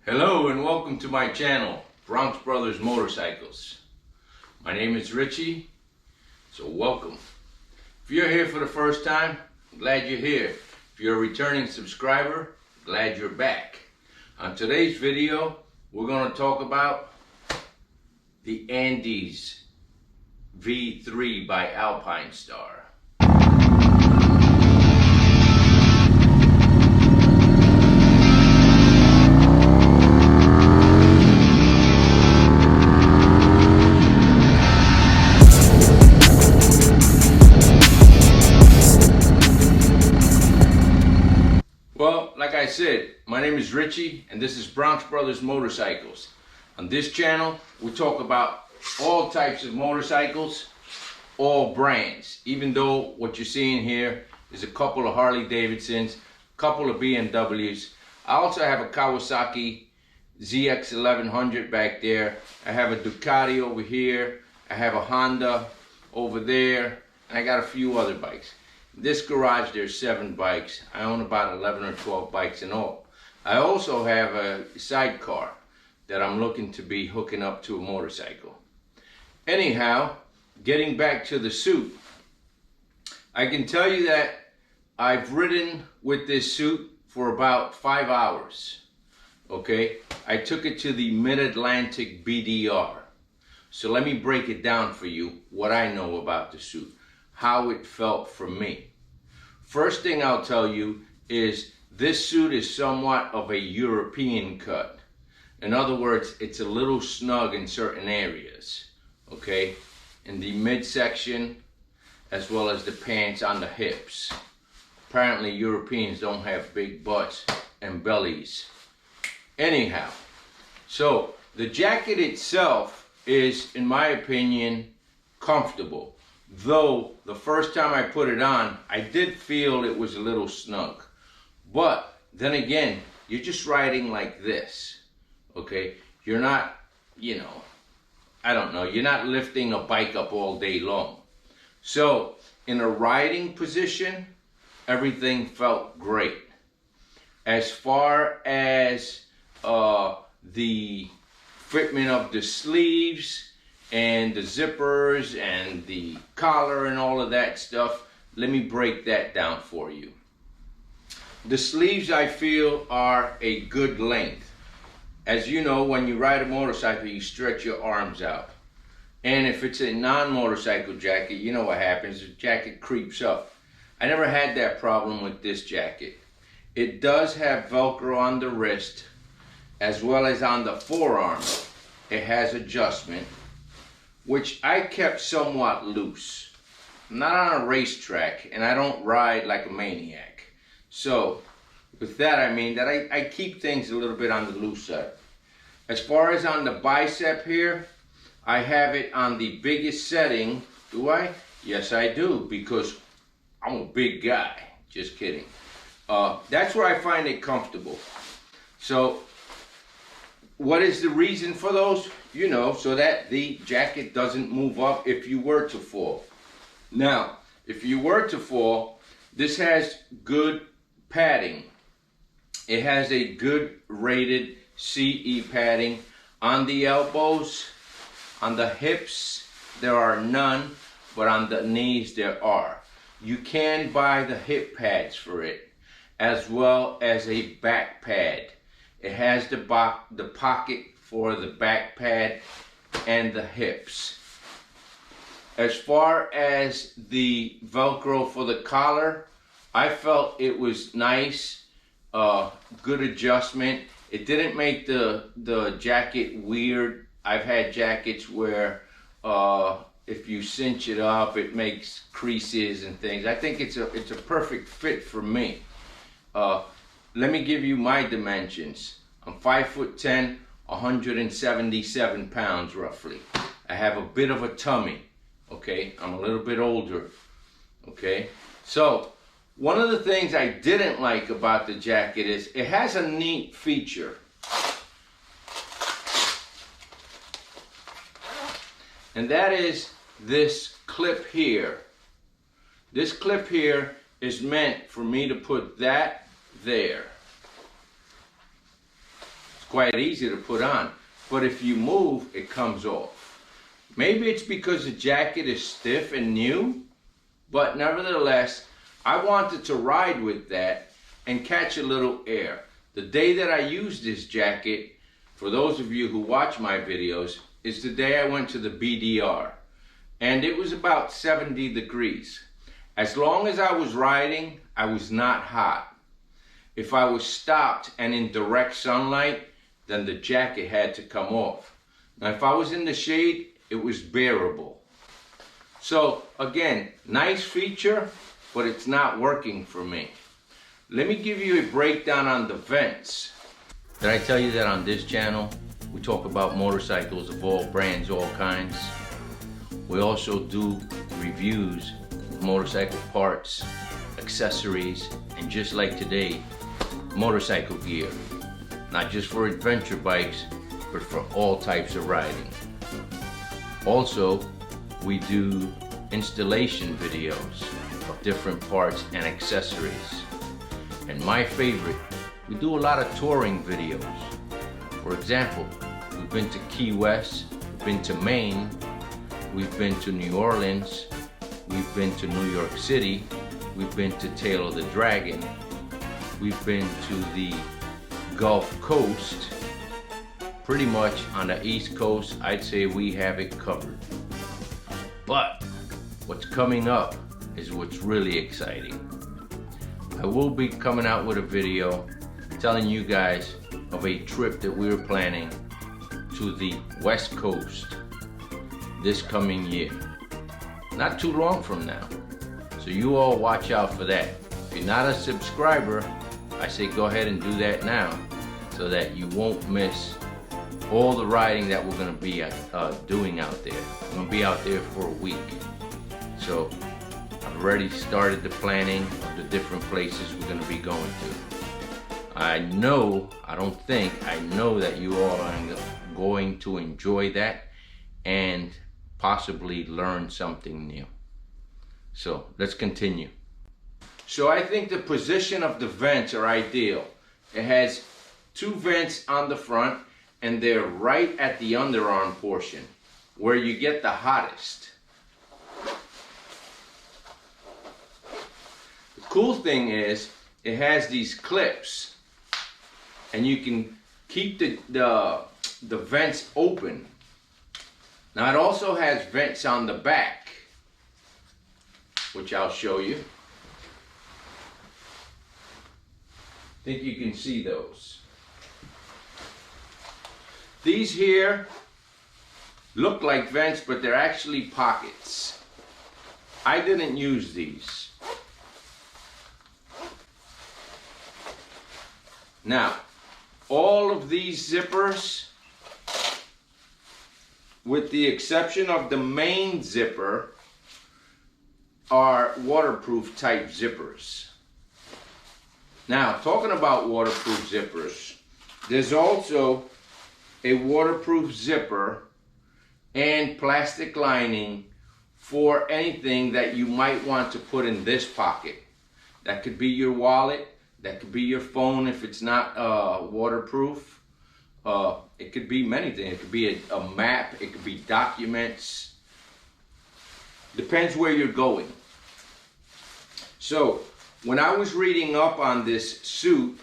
Hello and welcome to my channel, Bronx Brothers Motorcycles. My name is Richie, so welcome. If you're here for the first time, I'm glad you're here. If you're a returning subscriber, glad you're back. On today's video, we're going to talk about the Andes V3 by Alpinestars. Like I said, my name is Richie and this is Bronx Brothers Motorcycles. On this channel, we talk about all types of motorcycles, all brands. Even though what you're seeing here is a couple of Harley Davidsons, a couple of BMWs. I also have a Kawasaki ZX1100 back there. I have a Ducati over here. I have a Honda over there. And I got a few other bikes. This garage, there's 7 bikes. I own about 11 or 12 bikes in all. I also have a sidecar that I'm looking to be hooking up to a motorcycle. Anyhow, getting back to the suit, I can tell you that I've ridden with this suit for about 5 hours. Okay, I took it to the Mid-Atlantic BDR. So let me break it down for you, what I know about the suit. How it felt for me. First thing I'll tell you is this suit is somewhat of a European cut. In other words, it's a little snug in certain areas, okay? In the midsection, as well as the pants on the hips. Apparently Europeans don't have big butts and bellies. Anyhow, so the jacket itself is, in my opinion, comfortable. Though the first time I put it on, I did feel it was a little snug. But then again, you're just riding like this, okay? You're not, I don't know, you're not lifting a bike up all day long. So in a riding position, everything felt great. As far as the fitment of the sleeves, and the zippers and the collar and all of that stuff, let me break that down for you. The sleeves, I feel, are a good length. As you know, when you ride a motorcycle, you stretch your arms out. And if it's a non-motorcycle jacket, you know what happens, the jacket creeps up. I never had that problem with this jacket. It does have Velcro on the wrist, as well as on the forearm. It has adjustment, which I kept somewhat loose. I'm not on a racetrack and I don't ride like a maniac. So with that I mean that I keep things a little bit on the loose side. As far as on the bicep here, I have it on the biggest setting. Do I? Yes I do, because I'm a big guy. Just kidding. That's where I find it comfortable. So what is the reason for those? So that the jacket doesn't move up if you were to fall. Now, if you were to fall, this has good padding. It has a good rated CE padding. On the elbows, on the hips, there are none, but on the knees there are. You can buy the hip pads for it, as well as a back pad. It has the pocket for the back pad and the hips. As far as the Velcro for the collar, I felt it was nice, good adjustment. It didn't make the jacket weird. I've had jackets where if you cinch it up, it makes creases and things. I think it's a perfect fit for me. Let me give you my dimensions. I'm 5'10", 177 pounds roughly. I have a bit of a tummy, okay? I'm a little bit older, okay? So, one of the things I didn't like about the jacket is it has a neat feature. And that is this clip here. This clip here is meant for me to put that there. quite easy to put on. But if you move, it comes off. Maybe it's because the jacket is stiff and new, but nevertheless, I wanted to ride with that and catch a little air. The day that I used this jacket, for those of you who watch my videos, is the day I went to the BDR. And it was about 70 degrees. As long as I was riding, I was not hot. If I was stopped and in direct sunlight, then the jacket had to come off. Now if I was in the shade, it was bearable. So again, nice feature, but it's not working for me. Let me give you a breakdown on the vents. Did I tell you that on this channel, we talk about motorcycles of all brands, all kinds? We also do reviews of motorcycle parts, accessories, and just like today, motorcycle gear. Not just for adventure bikes, but for all types of riding. Also, we do installation videos of different parts and accessories. And my favorite, we do a lot of touring videos. For example, we've been to Key West, we've been to Maine, we've been to New Orleans, we've been to New York City, we've been to Tail of the Dragon, we've been to the Gulf Coast. Pretty much on the East Coast, I'd say we have it covered. But what's coming up is what's really exciting. I will be coming out with a video telling you guys of a trip that we're planning to the West Coast this coming year. Not too long from now. So you all watch out for that. If you're not a subscriber, I say go ahead and do that now so that you won't miss all the riding that we're going to be doing out there. We're going to be out there for a week. So I've already started the planning of the different places we're going to be going to. I know that you all are going to enjoy that and possibly learn something new. So let's continue. So I think the position of the vents are ideal. It has two vents on the front and they're right at the underarm portion where you get the hottest. The cool thing is it has these clips and you can keep the vents open. Now it also has vents on the back, which I'll show you. I think you can see those. These here look like vents, but they're actually pockets. I didn't use these. Now, all of these zippers, with the exception of the main zipper, are waterproof type zippers. Now, talking about waterproof zippers, there's also a waterproof zipper and plastic lining for anything that you might want to put in this pocket. That could be your wallet, that could be your phone if it's not waterproof. It could be many things. It could be a map, it could be documents. Depends where you're going. So, when I was reading up on this suit,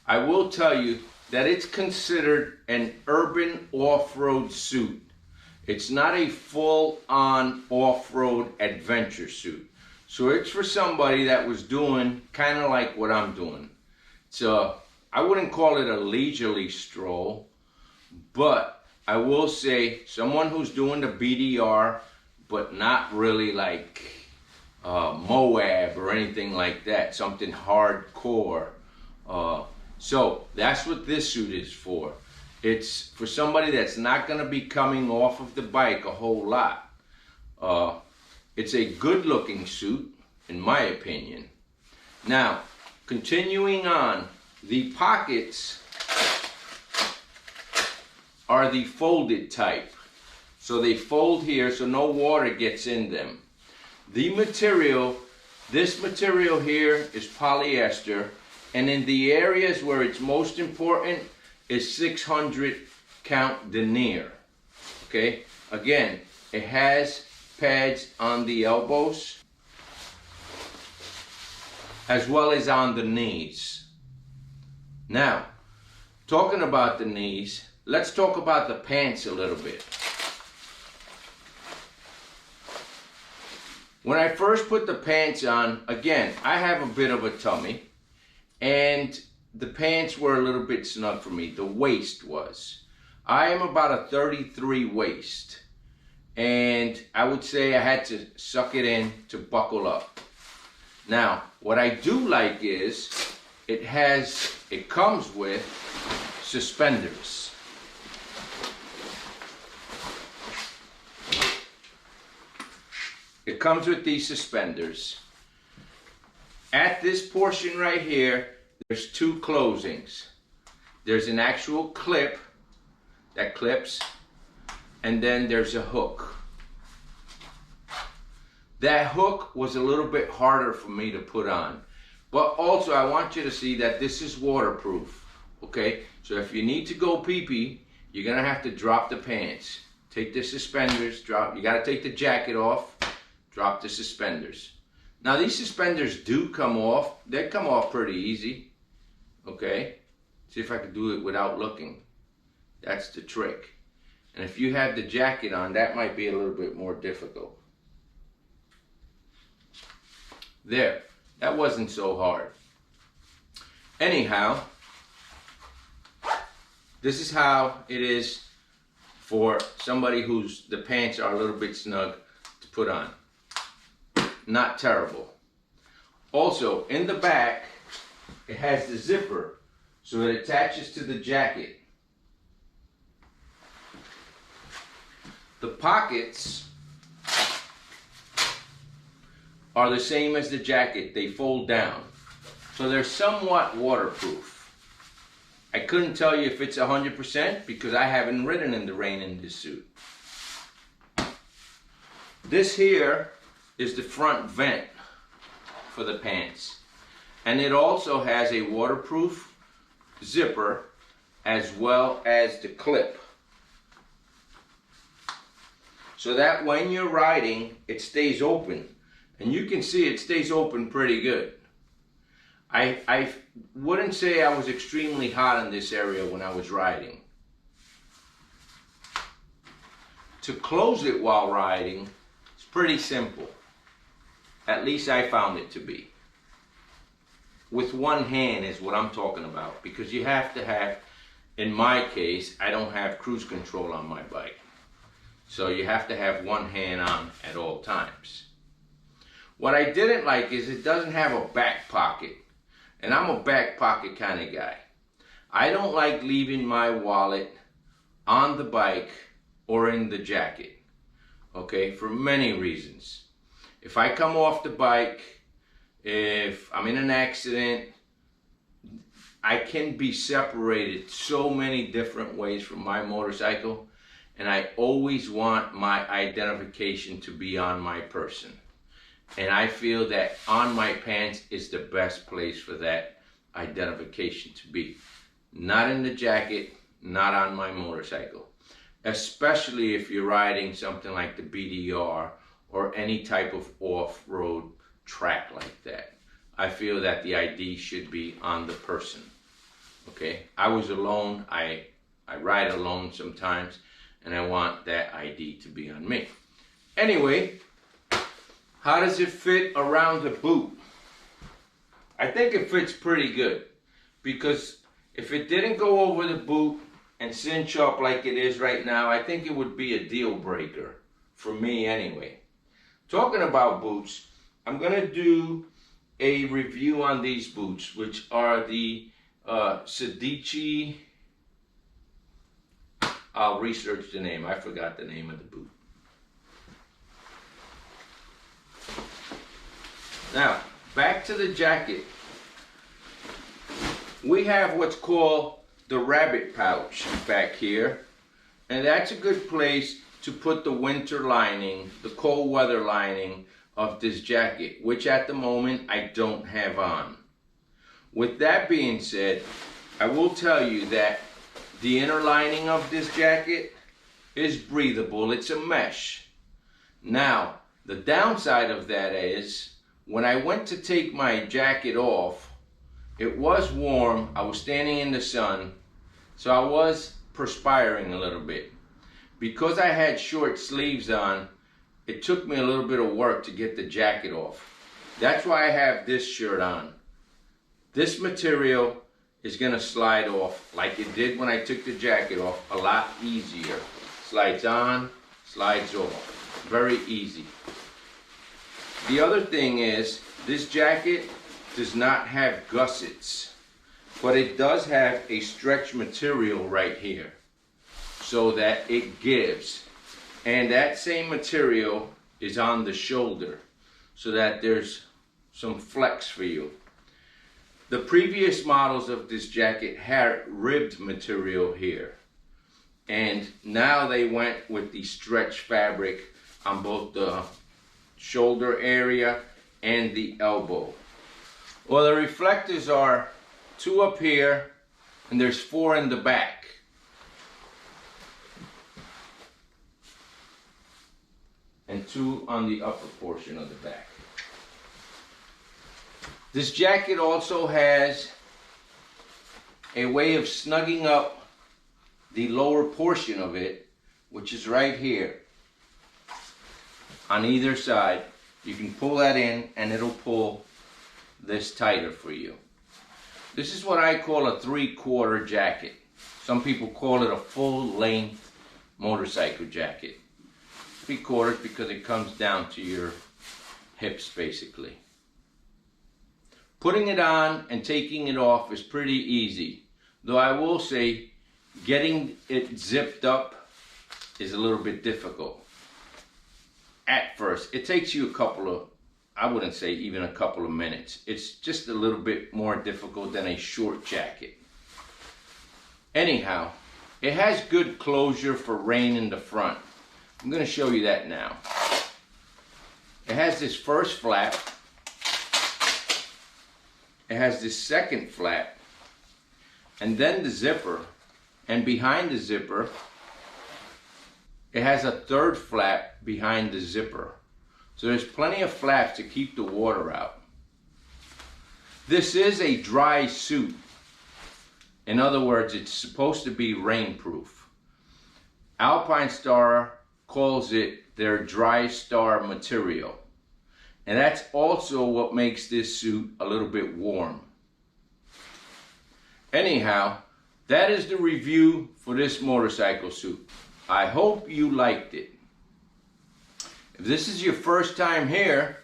I will tell you that it's considered an urban off-road suit. It's not a full-on off-road adventure suit. So it's for somebody that was doing kind of like what I'm doing. So I wouldn't call it a leisurely stroll, but I will say someone who's doing the BDR, but not really like Moab or anything like that, something hardcore. So that's what this suit is for. It's for somebody that's not going to be coming off of the bike a whole lot. It's a good looking suit, in my opinion. Now, continuing on, the pockets are the folded type. So they fold here so no water gets in them. The material, this material here is polyester, and in the areas where it's most important, is 600 count denier. Okay, again, it has pads on the elbows as well as on the knees. Now, talking about the knees, let's talk about the pants a little bit. When I first put the pants on, again, I have a bit of a tummy, and the pants were a little bit snug for me. The waist was. I am about a 33 waist, and I would say I had to suck it in to buckle up. Now, what I do like is it comes with suspenders. It comes with these suspenders. At this portion right here, there's two closings. There's an actual clip that clips, and then there's a hook. That hook was a little bit harder for me to put on. But also I want you to see that this is waterproof, okay? So if you need to go pee-pee, you're gonna have to drop the pants. Take the suspenders, drop, you gotta take the jacket off, drop the suspenders. Now these suspenders do come off. They come off pretty easy, okay? See if I can do it without looking. That's the trick. And if you have the jacket on, that might be a little bit more difficult. There, that wasn't so hard. Anyhow, this is how it is for somebody whose the pants are a little bit snug to put on. Not terrible. Also, in the back, it has the zipper, so it attaches to the jacket. The pockets are the same as the jacket. They fold down. So they're somewhat waterproof. I couldn't tell you if it's 100% because I haven't ridden in the rain in this suit. This here is the front vent for the pants. And it also has a waterproof zipper as well as the clip. So that when you're riding, it stays open. And you can see it stays open pretty good. I wouldn't say I was extremely hot in this area when I was riding. To close it while riding, it's pretty simple. At least I found it to be. With one hand is what I'm talking about, because you have to have, in my case, I don't have cruise control on my bike. So you have to have one hand on at all times. What I didn't like is it doesn't have a back pocket. And I'm a back pocket kind of guy. I don't like leaving my wallet on the bike or in the jacket. Okay, for many reasons. If I come off the bike, if I'm in an accident, I can be separated so many different ways from my motorcycle, and I always want my identification to be on my person. And I feel that on my pants is the best place for that identification to be. Not in the jacket, not on my motorcycle. Especially if you're riding something like the BDR or any type of off-road track like that. I feel that the ID should be on the person. Okay, I was alone, I ride alone sometimes, and I want that ID to be on me. Anyway, how does it fit around the boot? I think it fits pretty good, because if it didn't go over the boot and cinch up like it is right now, I think it would be a deal breaker for me anyway. Talking about boots, I'm gonna do a review on these boots, which are the SEDICI. I'll research the name. I forgot the name of the boot. Now, back to the jacket. We have what's called the rabbit pouch back here. And that's a good place to put the winter lining, the cold weather lining of this jacket, which at the moment I don't have on. With that being said, I will tell you that The inner lining of this jacket is breathable. It's a mesh. Now, the downside of that is when I went to take my jacket off, it was warm. I was standing in the sun, so I was perspiring a little bit. Because I had short sleeves on, it took me a little bit of work to get the jacket off. That's why I have this shirt on. This material is gonna slide off like it did when I took the jacket off, a lot easier. Slides on, slides off, very easy. The other thing is, this jacket does not have gussets, but it does have a stretch material right here so that it gives. And that same material is on the shoulder so that there's some flex for you. The previous models of this jacket had ribbed material here, and now they went with the stretch fabric on both the shoulder area and the elbow. Well, the reflectors are 2 up here and there's 4 in the back. And 2 on the upper portion of the back. This jacket also has a way of snugging up the lower portion of it, which is right here. On either side, you can pull that in and it'll pull this tighter for you. This is what I call a 3/4 jacket. Some people call it a full-length motorcycle jacket. 3/4 because it comes down to your hips basically. Putting it on and taking it off is pretty easy, though I will say getting it zipped up is a little bit difficult. At first, it takes you a couple of, I wouldn't say even a couple of minutes. It's just a little bit more difficult than a short jacket. Anyhow, it has good closure for rain in the front. I'm going to show you that now. It has this first flap. It has this second flap, and then the zipper, and behind the zipper it has a third flap behind the zipper. So there's plenty of flaps to keep the water out. This is a dry suit. In other words, it's supposed to be rainproof. Alpinestars calls it their dry star material. And that's also what makes this suit a little bit warm. Anyhow, that is the review for this motorcycle suit. I hope you liked it. If this is your first time here,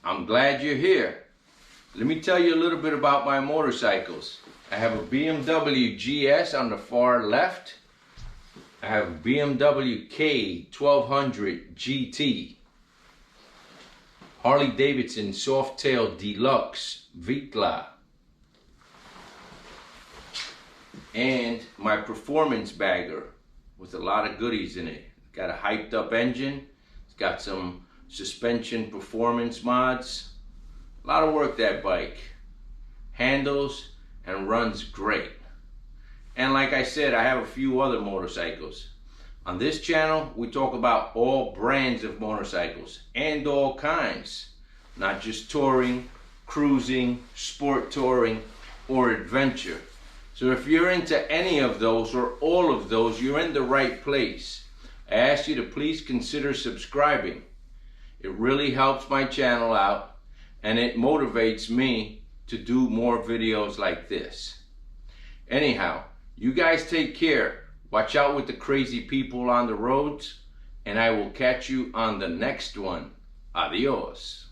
I'm glad you're here. Let me tell you a little bit about my motorcycles. I have a BMW GS on the far left. I have a BMW K1200 GT. Harley Davidson Softail Deluxe V3. And my performance bagger with a lot of goodies in it. It's got a hyped up engine. It's got some suspension performance mods. A lot of work that bike. Handles and runs great. And like I said, I have a few other motorcycles. On this channel, we talk about all brands of motorcycles and all kinds. Not just touring, cruising, sport touring, or adventure. So if you're into any of those or all of those, you're in the right place. I ask you to please consider subscribing. It really helps my channel out and it motivates me to do more videos like this. Anyhow, you guys take care. Watch out with the crazy people on the roads, and I will catch you on the next one. Adios.